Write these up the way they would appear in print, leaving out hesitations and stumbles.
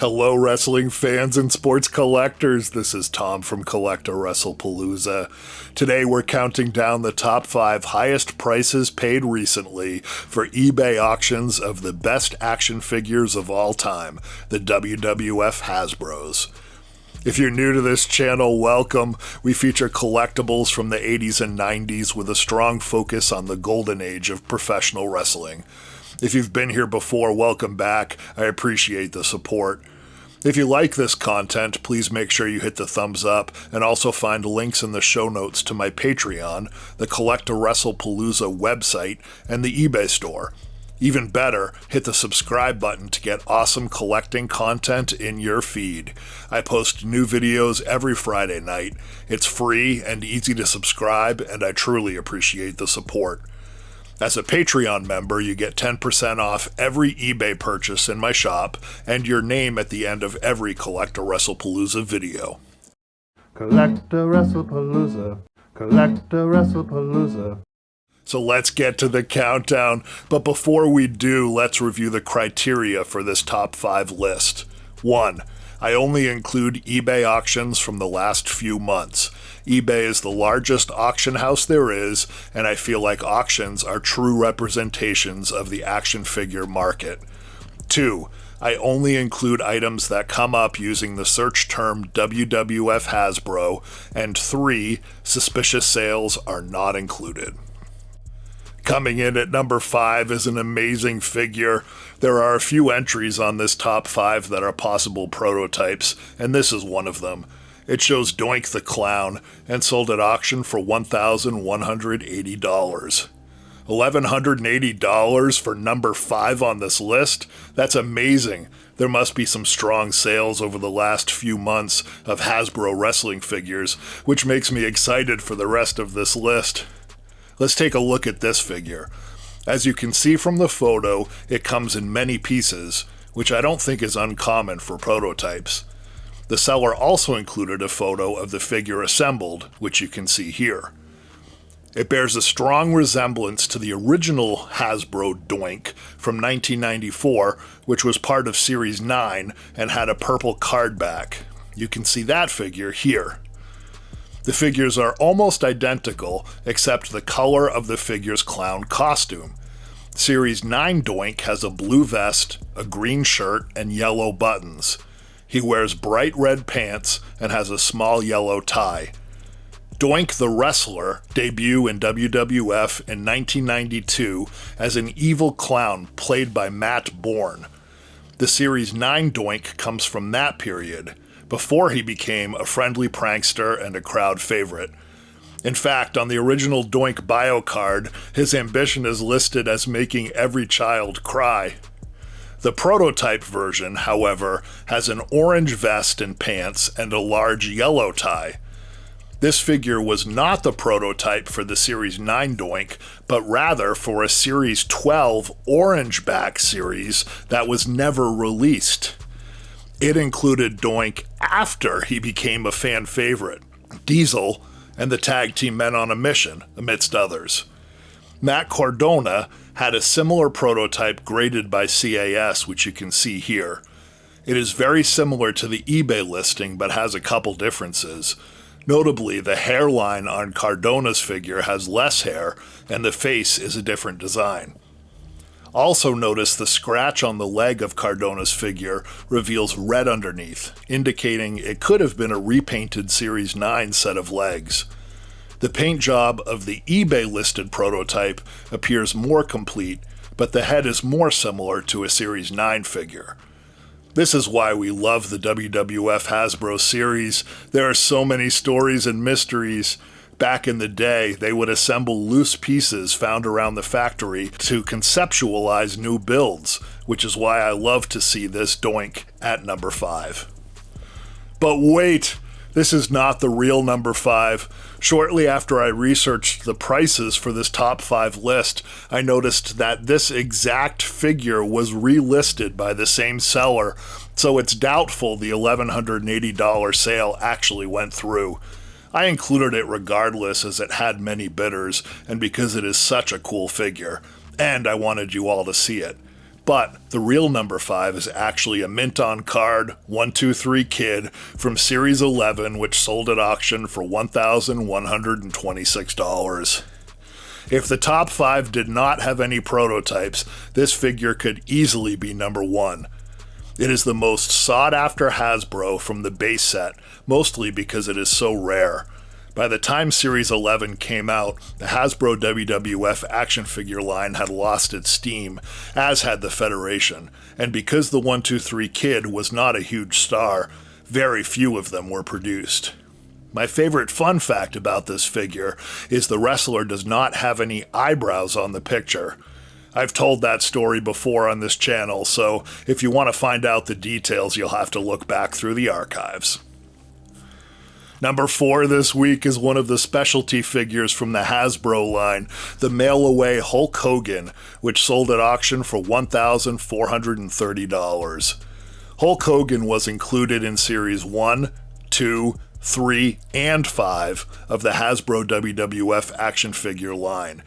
Hello, wrestling fans and sports collectors. This is Tom from CollectAWrestlePalooza. Today we're counting down the top 5 highest prices paid recently for eBay auctions of the best action figures of all time, the WWF Hasbros. If you're new to this channel, welcome. We feature collectibles from the 80s and 90s with a strong focus on the golden age of professional wrestling. If you've been here before, welcome back. I appreciate the support. If you like this content, please make sure you hit the thumbs up and also find links in the show notes to my Patreon, the CollectAWrestlePalooza website, and the eBay store. Even better, hit the subscribe button to get awesome collecting content in your feed. I post new videos every Friday night. It's free and easy to subscribe, and I truly appreciate the support. As a Patreon member, you get 10% off every eBay purchase in my shop and your name at the end of every CollectAWrestlePalooza video. CollectAWrestlePalooza, CollectAWrestlePalooza. So let's get to the countdown, but before we do, let's review the criteria for this top 5 list. 1. I only include eBay auctions from the last few months. eBay is the largest auction house there is, and I feel like auctions are true representations of the action figure market. 2. I only include items that come up using the search term WWF Hasbro, and 3. Suspicious sales are not included. Coming in at number 5 is an amazing figure. There are a few entries on this top 5 that are possible prototypes, and this is one of them. It shows Doink the Clown and sold at auction for $1,180. $1,180 for number 5 on this list? That's amazing. There must be some strong sales over the last few months of Hasbro wrestling figures, which makes me excited for the rest of this list. Let's take a look at this figure. As you can see from the photo, it comes in many pieces, which I don't think is uncommon for prototypes. The seller also included a photo of the figure assembled, which you can see here. It bears a strong resemblance to the original Hasbro Doink from 1994, which was part of Series 9 and had a purple card back. You can see that figure here. The figures are almost identical, except the color of the figure's clown costume. Series 9 Doink has a blue vest, a green shirt, and yellow buttons. He wears bright red pants and has a small yellow tie. Doink the Wrestler debuted in WWF in 1992 as an evil clown played by Matt Bourne. The Series 9 Doink comes from that period, before he became a friendly prankster and a crowd favorite. In fact, on the original Doink bio card, his ambition is listed as making every child cry. The prototype version, however, has an orange vest and pants and a large yellow tie. This figure was not the prototype for the Series 9 Doink, but rather for a Series 12 orange back series that was never released. It included Doink after he became a fan favorite, Diesel, and the Tag Team Men on a Mission, amidst others. Matt Cardona had a similar prototype graded by CAS, which you can see here. It is very similar to the eBay listing, but has a couple differences. Notably, the hairline on Cardona's figure has less hair, and the face is a different design. Also notice the scratch on the leg of Cardona's figure reveals red underneath, indicating it could have been a repainted Series 9 set of legs. The paint job of the eBay listed prototype appears more complete, but the head is more similar to a Series 9 figure. This is why we love the WWF Hasbro series. There are so many stories and mysteries. Back in the day, they would assemble loose pieces found around the factory to conceptualize new builds, which is why I love to see this Doink at number 5. But wait, this is not the real number 5. Shortly after I researched the prices for this top 5 list, I noticed that this exact figure was relisted by the same seller, so it's doubtful the $1,180 sale actually went through. I included it regardless as it had many bidders and because it is such a cool figure, and I wanted you all to see it. But the real number 5 is actually a mint-on card 123 Kid from Series 11, which sold at auction for $1,126. If the top 5 did not have any prototypes, this figure could easily be number 1. It is the most sought-after Hasbro from the base set, mostly because it is so rare. By the time Series 11 came out, the Hasbro WWF action figure line had lost its steam, as had the Federation, and because the 123 Kid was not a huge star, very few of them were produced. My favorite fun fact about this figure is the wrestler does not have any eyebrows on the picture. I've told that story before on this channel, so if you want to find out the details, you'll have to look back through the archives. Number 4 this week is one of the specialty figures from the Hasbro line, the mail-away Hulk Hogan, which sold at auction for $1,430. Hulk Hogan was included in Series 1, 2, 3, and 5 of the Hasbro WWF action figure line.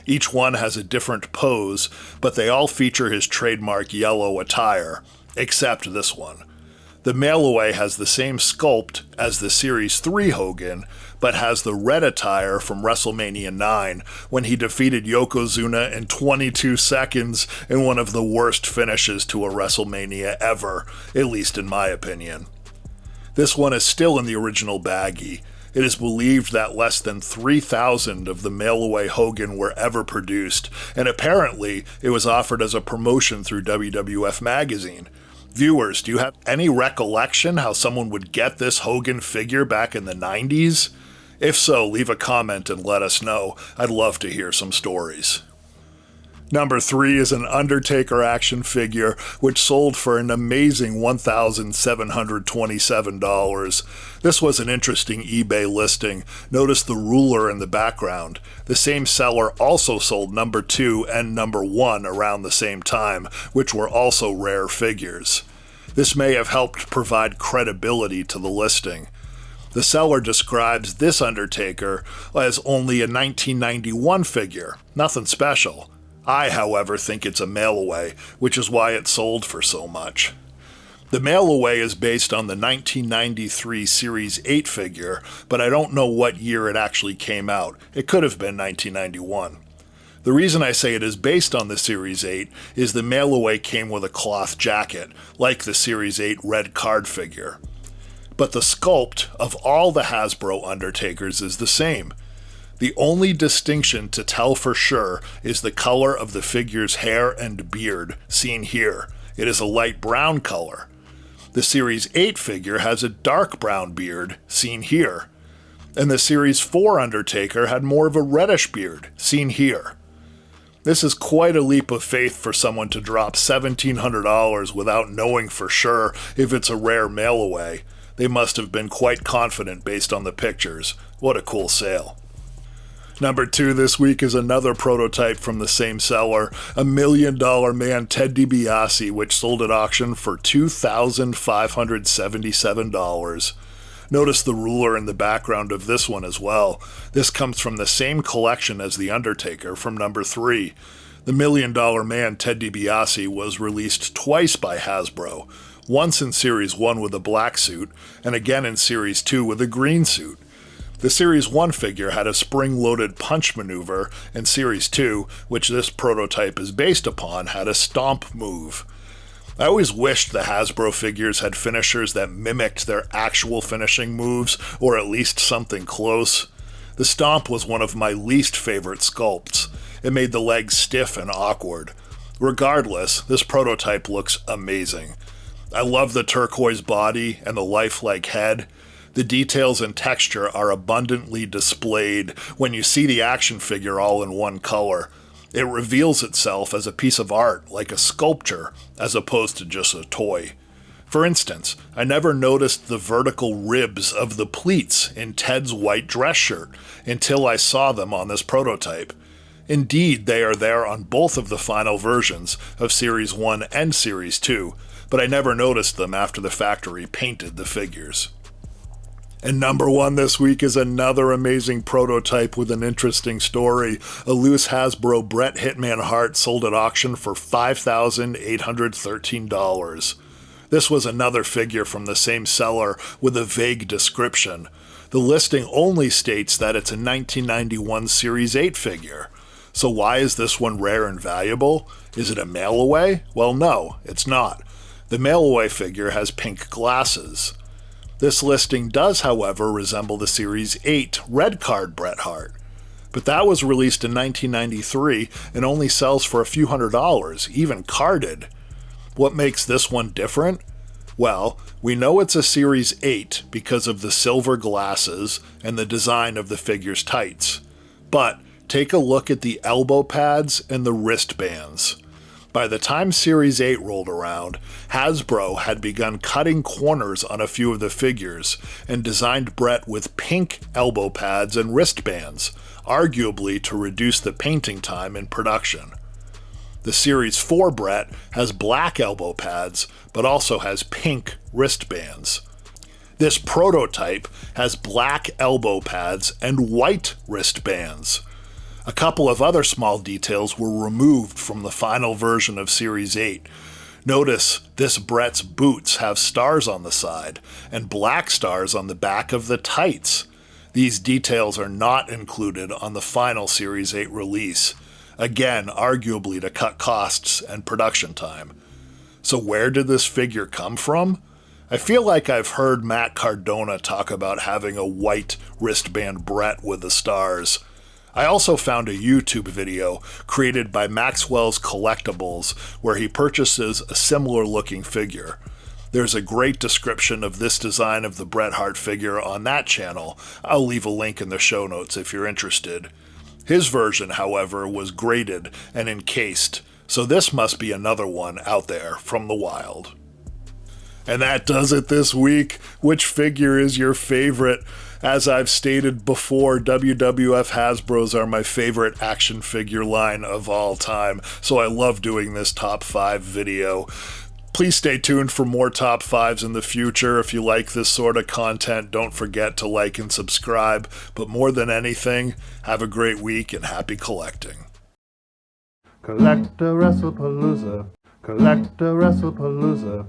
Each one has a different pose, but they all feature his trademark yellow attire, except this one. The mail-away has the same sculpt as the Series 3 Hogan, but has the red attire from WrestleMania 9 when he defeated Yokozuna in 22 seconds in one of the worst finishes to a WrestleMania ever, at least in my opinion. This one is still in the original baggie. It is believed that less than 3,000 of the mail-away Hogan were ever produced, and apparently it was offered as a promotion through WWF Magazine. Viewers, do you have any recollection how someone would get this Hogan figure back in the 90s? If so, leave a comment and let us know. I'd love to hear some stories. Number 3 is an Undertaker action figure, which sold for an amazing $1,727. This was an interesting eBay listing. Notice the ruler in the background. The same seller also sold number 2 and number 1 around the same time, which were also rare figures. This may have helped provide credibility to the listing. The seller describes this Undertaker as only a 1991 figure, nothing special. I, however, think it's a mail-away, which is why it sold for so much. The mail-away is based on the 1993 Series 8 figure, but I don't know what year it actually came out. It could have been 1991. The reason I say it is based on the Series 8 is the mail-away came with a cloth jacket, like the Series 8 red card figure. But the sculpt of all the Hasbro Undertakers is the same. The only distinction to tell for sure is the color of the figure's hair and beard, seen here. It is a light brown color. The Series 8 figure has a dark brown beard, seen here. And the Series 4 Undertaker had more of a reddish beard, seen here. This is quite a leap of faith for someone to drop $1,700 without knowing for sure if it's a rare mail-away. They must have been quite confident based on the pictures. What a cool sale. Number 2 this week is another prototype from the same seller, a $1 Million Man Ted DiBiase, which sold at auction for $2,577. Notice the ruler in the background of this one as well. This comes from the same collection as the Undertaker from number 3. The $1 Million Man Ted DiBiase was released twice by Hasbro, once in Series 1 with a black suit, and again in Series 2 with a green suit. The Series 1 figure had a spring-loaded punch maneuver, and Series 2, which this prototype is based upon, had a stomp move. I always wished the Hasbro figures had finishers that mimicked their actual finishing moves, or at least something close. The stomp was one of my least favorite sculpts. It made the legs stiff and awkward. Regardless, this prototype looks amazing. I love the turquoise body and the lifelike head. The details and texture are abundantly displayed when you see the action figure all in one color. It reveals itself as a piece of art, like a sculpture, as opposed to just a toy. For instance, I never noticed the vertical ribs of the pleats in Ted's white dress shirt until I saw them on this prototype. Indeed, they are there on both of the final versions of Series 1 and Series 2, but I never noticed them after the factory painted the figures. And number one this week is another amazing prototype with an interesting story. A loose Hasbro Bret Hitman Hart sold at auction for $5,813. This was another figure from the same seller with a vague description. The listing only states that it's a 1991 Series 8 figure. So why is this one rare and valuable? Is it a mail-away? Well, no, it's not. The mail-away figure has pink glasses. This listing does, however, resemble the Series 8 red card Bret Hart. But that was released in 1993 and only sells for a few $100s, even carded. What makes this one different? Well, we know it's a Series 8 because of the silver glasses and the design of the figure's tights. But take a look at the elbow pads and the wristbands. By the time Series 8 rolled around, Hasbro had begun cutting corners on a few of the figures and designed Bret with pink elbow pads and wristbands, arguably to reduce the painting time in production. The Series 4 Bret has black elbow pads, but also has pink wristbands. This prototype has black elbow pads and white wristbands. A couple of other small details were removed from the final version of Series 8. Notice this Bret's boots have stars on the side and black stars on the back of the tights. These details are not included on the final Series 8 release, again arguably to cut costs and production time. So where did this figure come from? I feel like I've heard Matt Cardona talk about having a white wristband Bret with the stars. I also found a YouTube video created by Maxwell's Collectibles where he purchases a similar looking figure. There's a great description of this design of the Bret Hart figure on that channel. I'll leave a link in the show notes if you're interested. His version, however, was graded and encased, so this must be another one out there from the wild. And that does it this week. Which figure is your favorite? As I've stated before, WWF Hasbros are my favorite action figure line of all time, so I love doing this top 5 video. Please stay tuned for more top 5s in the future. If you like this sort of content, don't forget to like and subscribe. But more than anything, have a great week and happy collecting. CollectAWrestlePalooza, CollectAWrestlePalooza.